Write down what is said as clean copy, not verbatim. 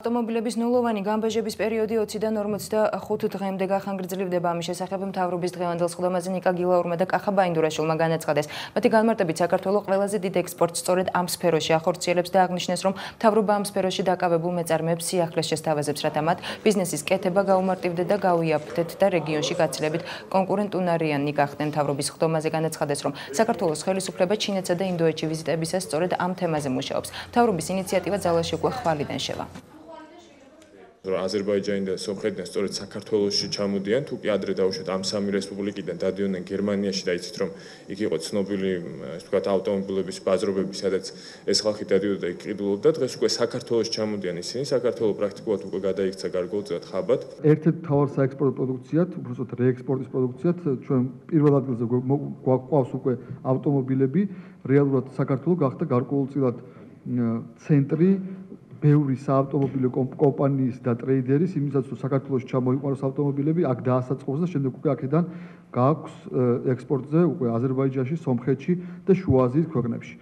ავტომობილების ნულოვანი გამბაჟების პერიოდი 20-დან 45 დღემდე გახანგრძლივდება. ამის შესახებ მთავრობის დღევანდელ სხდომაზე ნიკა გილაურმა და კახა ბაინდურაშვილმა განაცხადეს. მათი განმარტებით საქართველო ყველაზე დიდ ექსპორტს სწორედ ამ სფეროში ახორციელებს და აღნიშნეს, რომ მთავრობა ამ სფეროში დაკავებულ მეწარმეებს სიახლეს შესთავაზებს, რათა მათ ბიზნესის კეთება გაუმარტივდეთ და გაუიაფთეთ და რეგიონში გაცილებით კონკურენტუნარიანი გახდნენ. მთავრობის სხდომაზე განაცხადეს, რომ საქართველოს ხელისუფლება ჩინეთსა და ინდოეთში ვიზიტებისას სწორედ ამ თემაზე მუშაობს. მთავრობის ინიციატივა ძალაში უკვე ხვალიდან შევა. აზერბაიჯანი და სომხეთიდან სწორედ საქართველოში ჩამოდიან, თუ კი ადრე დაუშვათ ამ სამი რესპუბლიკიდან დადიოდნენ გერმანიაში და იცით რომ იქ იყო ცნობილი, ასე ვთქვათ, ავტომობილების ბაზრობები, სადაც ეს ხალხი დადიოდა და იქ ყიდულობდა. დღეს უკვე საქართველოში ჩამოდიან ისინი, საქართველო პრაქტიკულად უკვე გადაიქცა გარკვეულწილად ხაბად. ერთ-ერთ მთავარ საექსპორტო პროდუქციად, უბრალოდ რეექსპორტის პროდუქციად, ჩვენ პირველ ადგილზე გვაყავს უკვე ავტომობილები. რეალურად საქართველო გახდა გარკვეულწილად ცენტრი ბევრი საავტომობილო კომპანიის და ტრეიდერის, იმისათვის რომ საქართველოში ჩამოიყვანოს ავტომობილები, აქ დაასაწყოს და შემდეგ უკვე აქედან გააქვს ექსპორტზე უკვე აზერბაიჯანში, სომხეთში და შუა აზიის ქვეყნებში.